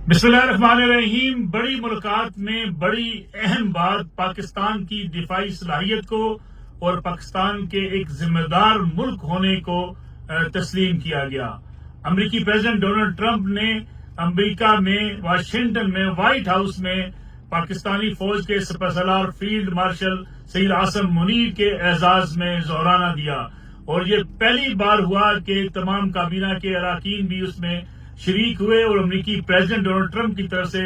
बिस्मिल्लाहिर्रहमानिर्रहीम। बड़ी मुलाकात में बड़ी अहम बात पाकिस्तान की दिफाई सलाहियत को और पाकिस्तान के एक जिम्मेदार मुल्क होने को तस्लीम किया गया। अमरीकी प्रेसिडेंट डोनाल्ड ट्रंप ने अमरीका में वाशिंगटन में व्हाइट हाउस में पाकिस्तानी फौज के सिपहसालार फील्ड मार्शल सईद आसम मुनीर के एजाज में जोहराना दिया और ये पहली बार हुआ कि तमाम काबीना के अरकान भी उसमें शरीक हुए और अमरीकी प्रेसिडेंट डोनाल्ड ट्रंप की तरफ से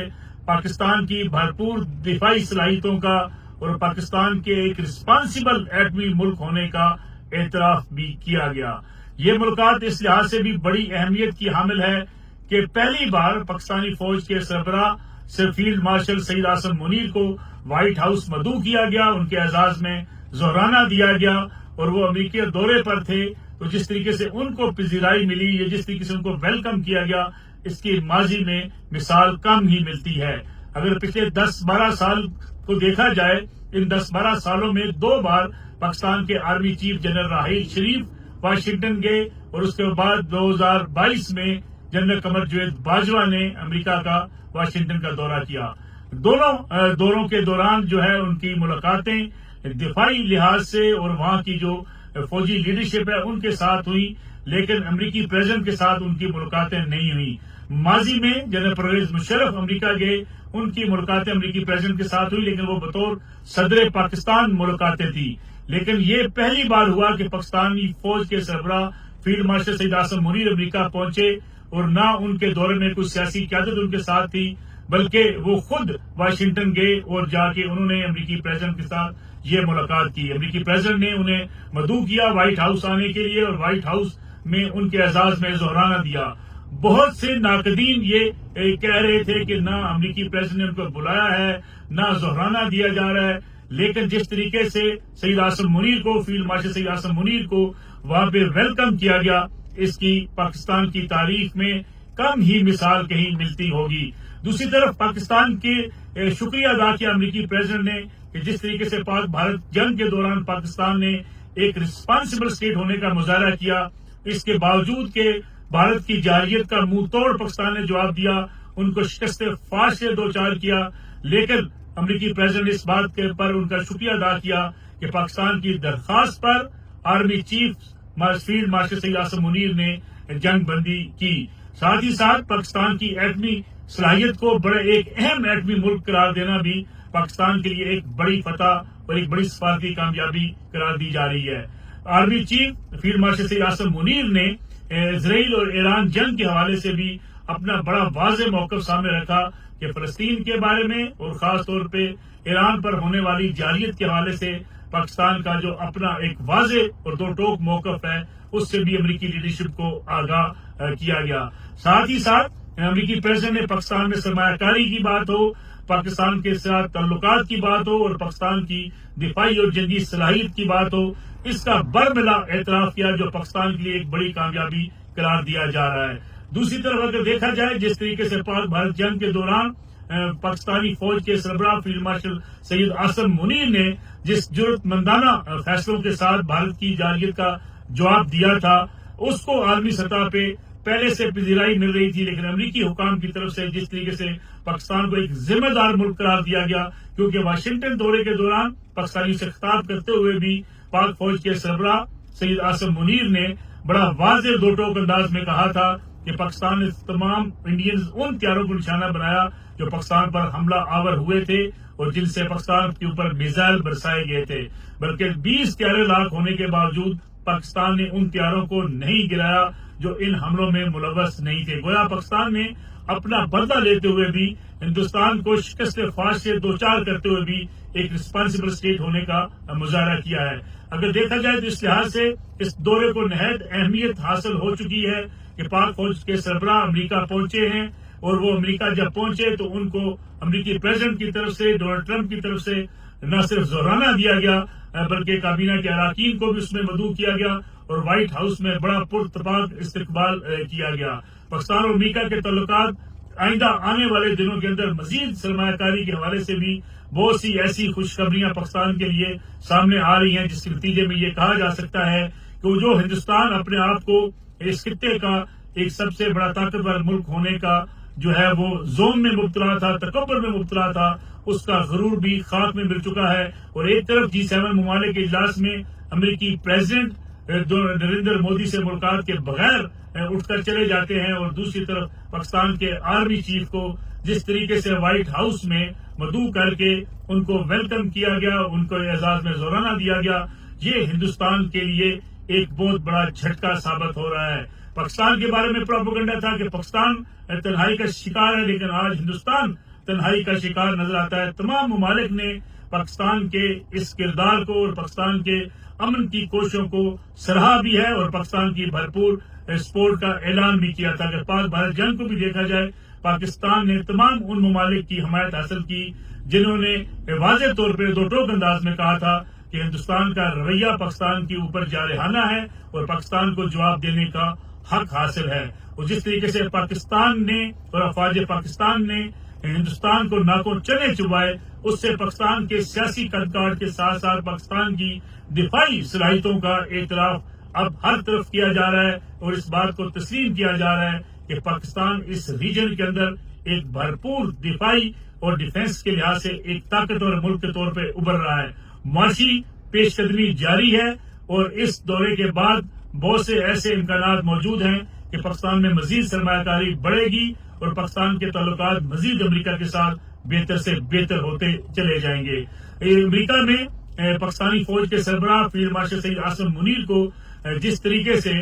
पाकिस्तान की भरपूर दिफाई सलाहियतों का और पाकिस्तान के एक रिस्पांसिबल एटमी मुल्क होने का एतराफ भी किया गया। ये मुलाकात इस लिहाज से भी बड़ी अहमियत की हामिल है कि पहली बार पाकिस्तानी फौज के सरबराह से फील्ड मार्शल सईद आसम मुनीर को व्हाइट हाउस मदऊ किया गया, उनके एजाज में जोहराना दिया गया और वो अमरीकी दौरे पर थे। तो जिस तरीके से उनको पजीराई मिली या जिस तरीके से उनको वेलकम किया गया, इसकी माजी में मिसाल कम ही मिलती है। अगर पिछले 10-12 साल को देखा जाए, इन 10-12 सालों में 2 बार पाकिस्तान के आर्मी चीफ जनरल राहील शरीफ वाशिंगटन गए और उसके बाद 2022 में जनरल कमर जवेद बाजवा ने अमेरिका का वाशिंगटन का दौरा किया। दोनों दौरों के दौरान जो है उनकी मुलाकातें दिफाई लिहाज से और वहां की जो फौजी लीडरशिप है उनके साथ हुई, लेकिन अमरीकी प्रेसिडेंट के साथ उनकी मुलाकातें नहीं हुई। माजी में जनरल परवेज मुशर्रफ अमरीका गए, उनकी मुलाकातें अमरीकी प्रेसिडेंट के साथ हुई, लेकिन वो बतौर सदर पाकिस्तान मुलाकातें थी। लेकिन ये पहली बार हुआ कि पाकिस्तानी फौज के सरबराह फील्ड मार्शल सईद आसम मुनीर अमरीका पहुंचे और न उनके दौरे में कुछ सियासी क़यादत उनके साथ थी, बल्कि वो खुद वाशिंगटन गए और जाके उन्होंने अमरीकी प्रेसिडेंट के साथ ये मुलाकात की। अमरीकी प्रेसिडेंट ने उन्हें मदऊ किया व्हाइट हाउस आने के लिए और व्हाइट हाउस में उनके एजाज में जोहराना दिया। बहुत से नाकदीन ये कह रहे थे कि ना अमरीकी प्रेसिडेंट ने उनको बुलाया है, ना जोहराना दिया जा रहा है, लेकिन जिस तरीके से सईद आसम मुनीर को, फील्ड मार्शल सईद आसम मुनीर को वहां पे वेलकम किया गया, इसकी पाकिस्तान की तारीख में कम ही मिसाल कहीं मिलती होगी। दूसरी तरफ पाकिस्तान के शुक्रिया अदा किया अमरीकी प्रेसिडेंट ने कि जिस तरीके से पाक भारत जंग के दौरान पाकिस्तान ने एक रिस्पांसिबल स्टेट होने का मुजाहरा किया, इसके बावजूद के भारत की जारहियत का मुंह तोड़ पाकिस्तान ने जवाब दिया, उनको शिकस्त फाश से दो चार किया। लेकिन अमरीकी प्रेसिडेंट ने इस बात के पर उनका शुक्रिया अदा किया कि पाकिस्तान की दरखास्त पर army chief field marshal Syed Asim Munir ने जंग बंदी की। साथ ही साथ पाकिस्तान की एटमी सलाहियत को बड़े एक अहम एटमी मुल्क करार देना भी पाकिस्तान के लिए एक बड़ी फतह और एक बड़ी सफारती कामयाबी करार दी जा रही है। Army chief field marshal Syed Asim Munir ने इजराइल और ईरान जंग के हवाले से भी अपना बड़ा वाज़ेह मौक़िफ़ सामने रखा कि फलस्तीन के बारे में और खास तौर पे ईरान पर होने वाली जारहियत के हवाले से पाकिस्तान का जो अपना एक वाज़ेह और दो टोक मौक़िफ़ है, उससे भी अमरीकी लीडरशिप को आगाह किया गया। साथ ही साथ अमरीकी प्रेसिडेंट ने पाकिस्तान में सरमायाकारी की बात हो, पाकिस्तान के साथ ताल्लुकात की बात हो और पाकिस्तान की दिफाई और जंगी सलाहियत की बात हो, इसका बरमिला एतराफ किया, जो पाकिस्तान के लिए एक बड़ी कामयाबी करार दिया जा रहा है। दूसरी तरफ अगर देखा जाए, जिस तरीके से पाक भारत जंग के दौरान पाकिस्तानी फौज के सरबराह फील्ड मार्शल सईद आसम मुनीर ने जिस जुर्रतमंदाना फैसलों के साथ भारत की जारहियत का जवाब दिया था, उसको आलमी सतह पे पहले से पजीराई मिल रही थी, लेकिन अमरीकी हुकाम की तरफ से जिस तरीके से पाकिस्तान को एक जिम्मेदार मुल्क करार दिया गया, क्योंकि वाशिंगटन दौरे के दौरान पाकिस्तानी से खिताब करते हुए भी पाक फौज के सरबराह सईद आसम मुनीर ने बड़ा वाज़ेह दो टोक अंदाज में कहा था कि पाकिस्तान ने तमाम इंडियंस उन त्यारों को निशाना बनाया जो पाकिस्तान पर हमला आवर हुए थे और जिनसे पाकिस्तान के ऊपर मिसाइल बरसाए गए थे, बल्कि 20 त्यारे लाख होने के बावजूद पाकिस्तान ने उन त्यारों को नहीं गिराया जो इन हमलों में मुलव्वस नहीं थे। गोया पाकिस्तान ने अपना बदला लेते हुए भी हिंदुस्तान को शिकस्त फाश से दो चार करते हुए भी एक रिस्पांसिबल स्टेट होने का मुजाहरा किया है। अगर देखा जाए तो इस लिहाज से इस दौरे को नहायत अहमियत हासिल हो चुकी है कि पाक फौज के सरबराह अमरीका पहुंचे हैं और वो अमरीका जब पहुंचे तो उनको अमरीकी प्रेसिडेंट की तरफ से, डोनाल्ड ट्रंप की तरफ से न सिर्फ जोहराना दिया गया, बल्कि काबीना के अरकान को भी उसमें मदऊ किया गया और व्हाइट हाउस में बड़ा पुरतपाक इस्तकबाल किया गया। पाकिस्तान और अमरीका के ताल्लुकात आइंदा आने वाले दिनों के अंदर मजीद सरमायाकारी के हवाले से भी बहुत सी ऐसी खुशखबरियां पाकिस्तान के लिए सामने आ रही हैं, जिसके नतीजे में ये कहा जा सकता है कि जो हिंदुस्तान अपने आप को इस खित्ते का एक सबसे बड़ा ताकतवर मुल्क होने का جو ہے وہ زوم میں مبتلا تھا، تکبر میں مبتلا تھا، اس کا غرور بھی خاک میں مل چکا ہے۔ اور ایک طرف G7 ممالک کے اجلاس میں امریکی پریزیڈنٹ نریندر مودی سے ملاقات کے بغیر اٹھ کر چلے جاتے ہیں، اور دوسری طرف پاکستان کے آرمی چیف کو جس طریقے سے وائٹ ہاؤس میں مدعو کر کے ان کو ویلکم کیا گیا، ان کو اعزاز میں زورانہ دیا گیا، یہ ہندوستان کے لیے ایک بہت بڑا جھٹکا ثابت ہو رہا ہے۔ پاکستان کے بارے میں پروپیگنڈا تھا کہ پاکستان تنہائی کا شکار ہے، لیکن آج ہندوستان تنہائی کا شکار نظر آتا ہے۔ تمام ممالک نے پاکستان کے اس کردار کو اور پاکستان کے امن کی کوششوں کو سراہا بھی ہے، اور پاکستان کی بھرپور سپورٹ کا اعلان بھی کیا تھا کہ پاک بھارت جنگ کو بھی دیکھا جائے، پاکستان نے تمام ان ممالک کی حمایت حاصل کی جنہوں نے واضح طور پہ دو ٹوک انداز میں کہا تھا کہ ہندوستان کا رویہ پاکستان کے اوپر جارحانہ ہے اور پاکستان کو جواب دینے کا حق حاصل ہے۔ اور جس طریقے سے پاکستان نے اور افواج پاکستان نے ہندوستان کو ناکوں چنے چبائے، اس سے پاکستان کے سیاسی قدکاٹ کے ساتھ ساتھ پاکستان کی دفاعی صلاحیتوں کا اعتراف اب ہر طرف کیا جا رہا ہے، اور اس بات کو تسلیم کیا جا رہا ہے کہ پاکستان اس ریجن کے اندر ایک بھرپور دفاعی اور ڈیفنس کے لحاظ سے ایک طاقتور ملک کے طور پہ ابھر رہا ہے۔ معاشی پیش قدمی جاری ہے، اور اس دورے کے بعد بہت سے ایسے امکانات موجود ہیں کہ پاکستان میں مزید سرمایہ کاری بڑھے گی اور پاکستان کے تعلقات مزید امریکہ کے ساتھ بہتر سے بہتر ہوتے چلے جائیں گے۔ امریکہ میں پاکستانی فوج کے سربراہ فیلڈ مارشل سید عاصم منیر کو جس طریقے سے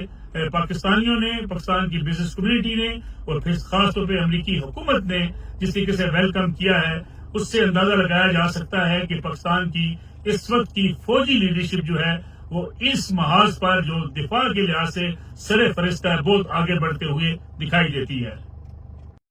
پاکستانیوں نے، پاکستان کی بزنس کمیونٹی نے اور پھر خاص طور پہ امریکی حکومت نے جس طریقے سے ویلکم کیا ہے، اس سے اندازہ لگایا جا سکتا ہے کہ پاکستان کی اس وقت کی فوجی لیڈرشپ جو ہے وہ اس محاذ پر جو دفاع کے لحاظ سے سر فہرست ہے، بہت آگے بڑھتے ہوئے دکھائی دیتی ہے۔